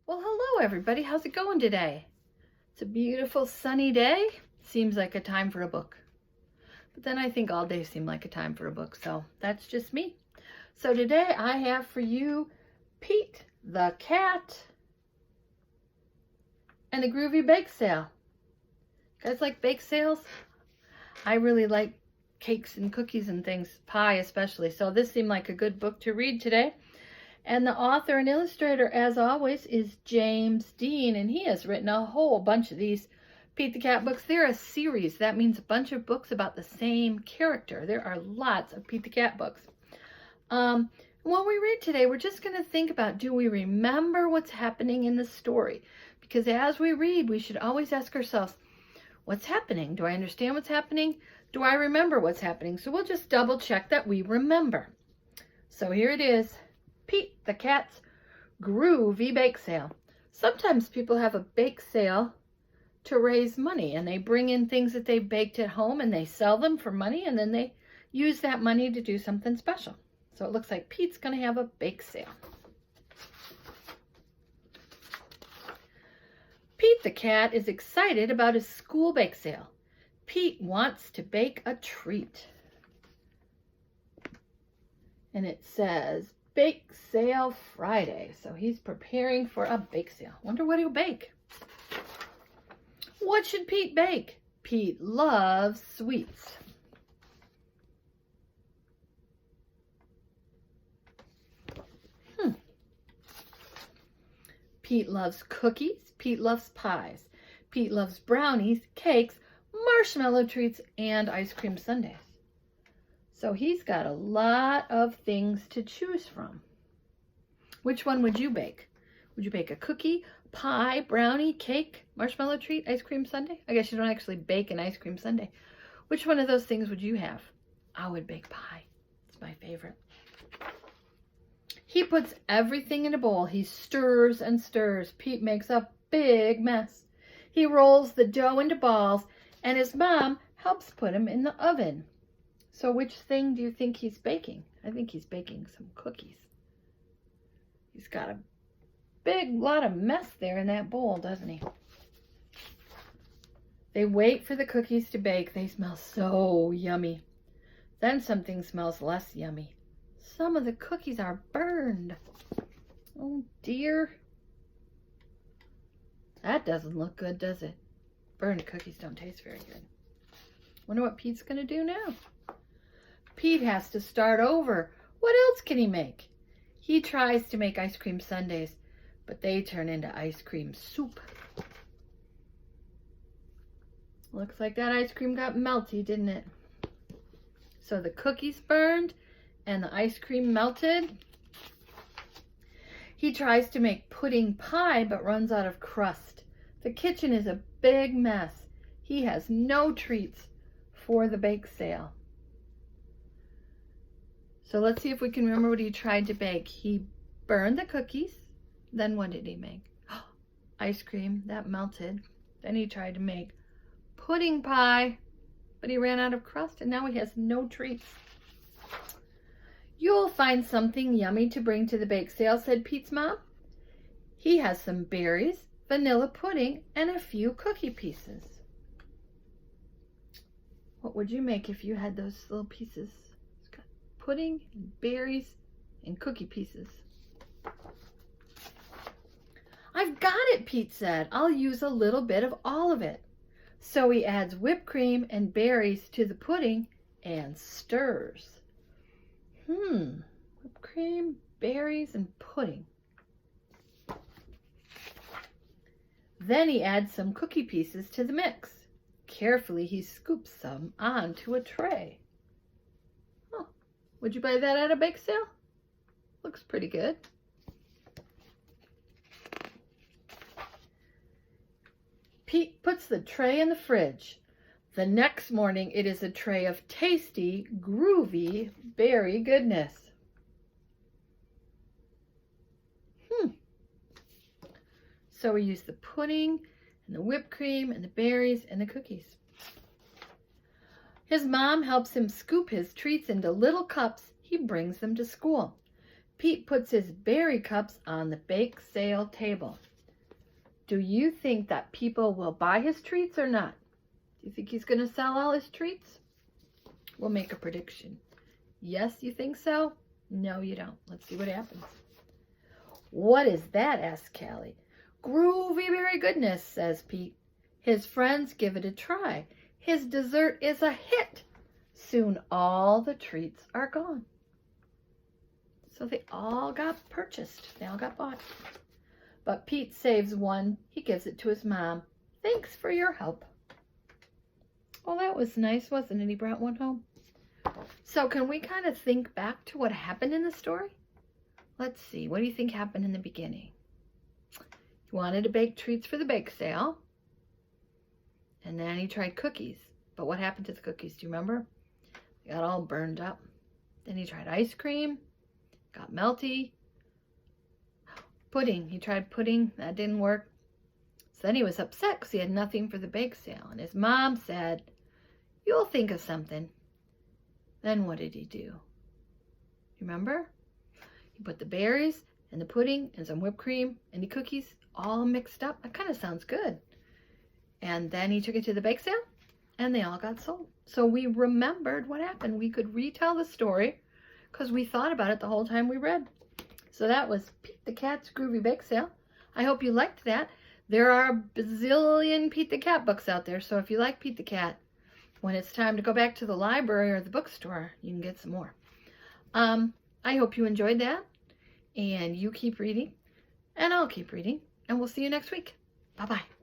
Well, hello everybody. How's it going today? It's a beautiful sunny day. Seems like a time for a book. But then I think all days seem like a time for a book, so that's just me. So today I have for you Pete the cat and the Groovy bake sale. You guys like bake sales? I really like cakes and cookies and things, pie especially. So this seemed like a good book to read today. And the author and illustrator, as always, is James Dean, and he has written a whole bunch of these Pete the Cat books. They're a series. That means a bunch of books about the same character. There are lots of Pete the Cat books. When we read today, we're just going to think about, do we remember what's happening in the story? Because as we read, we should always ask ourselves, what's happening? Do I understand what's happening? Do I remember what's happening? So we'll just double check that we remember. So here it is. Pete the Cat's Groovy Bake Sale. Sometimes people have a bake sale to raise money, and they bring in things that they've baked at home and they sell them for money, and then they use that money to do something special. So it looks like Pete's going to have a bake sale. Pete the Cat is excited about his school bake sale. Pete wants to bake a treat. And it says, Bake Sale Friday. So he's preparing for a bake sale. Wonder what he'll bake. What should Pete bake? Pete loves sweets. Pete loves cookies. Pete loves pies. Pete loves brownies, cakes, marshmallow treats, and ice cream sundaes. So he's got a lot of things to choose from. Which one would you bake? Would you bake a cookie, pie, brownie, cake, marshmallow treat, ice cream sundae? I guess you don't actually bake an ice cream sundae. Which one of those things would you have? I would bake pie. It's my favorite. He puts everything in a bowl. He stirs and stirs. Pete makes a big mess. He rolls the dough into balls, and his mom helps put him in the oven. So which thing do you think he's baking? I think he's baking some cookies. He's got a big lot of mess there in that bowl, doesn't he? They wait for the cookies to bake. They smell so yummy. Then something smells less yummy. Some of the cookies are burned. Oh dear. That doesn't look good, does it? Burned cookies don't taste very good. Wonder what Pete's going to do now. Pete has to start over. What else can he make? He tries to make ice cream sundaes, but they turn into ice cream soup. Looks like that ice cream got melty, didn't it? So the cookies burned and the ice cream melted. He tries to make pudding pie, but runs out of crust. The kitchen is a big mess. He has no treats for the bake sale. So let's see if we can remember what he tried to bake. He burned the cookies. Then what did he make? Ice cream, that melted. Then he tried to make pudding pie, but he ran out of crust, and now he has no treats. You'll find something yummy to bring to the bake sale, said Pete's mom. He has some berries, vanilla pudding, and a few cookie pieces. What would you make if you had those little pieces? Pudding, and berries, and cookie pieces. I've got it, Pete said. I'll use a little bit of all of it. So he adds whipped cream and berries to the pudding and stirs. Whipped cream, berries, and pudding. Then he adds some cookie pieces to the mix. Carefully, he scoops some onto a tray. Would you buy that at a bake sale? Looks pretty good. Pete puts the tray in the fridge. The next morning, it is a tray of tasty, groovy berry goodness. So we use the pudding and the whipped cream and the berries and the cookies. His mom helps him scoop his treats into little cups. He brings them to school. Pete puts his berry cups on the bake sale table. Do you think that people will buy his treats or not? Do you think he's going to sell all his treats? We'll make a prediction. Yes, you think so? No, you don't. Let's see what happens. What is that? Asked Callie. Groovy berry goodness, says Pete. His friends give it a try. His dessert is a hit. Soon all the treats are gone. So they all got purchased. They all got bought. But Pete saves one. He gives it to his mom. Thanks for your help. Well, that was nice, wasn't it? He brought one home. So can we kind of think back to what happened in the story? Let's see. What do you think happened in the beginning? He wanted to bake treats for the bake sale. And then he tried cookies. But what happened to the cookies? Do you remember? They got all burned up. Then he tried ice cream. Got melty. Pudding. He tried pudding. That didn't work. So then he was upset because he had nothing for the bake sale. And his mom said, "You'll think of something." Then what did he do? Remember? He put the berries and the pudding and some whipped cream and the cookies all mixed up. That kind of sounds good. And then he took it to the bake sale and they all got sold. So we remembered what happened. We could retell the story because we thought about it the whole time we read. So that was Pete the Cat's Groovy Bake Sale. I hope you liked that. There are a bazillion Pete the Cat books out there. So if you like Pete the Cat, when it's time to go back to the library or the bookstore, you can get some more. I hope you enjoyed that. And you keep reading. And I'll keep reading. And we'll see you next week. Bye-bye.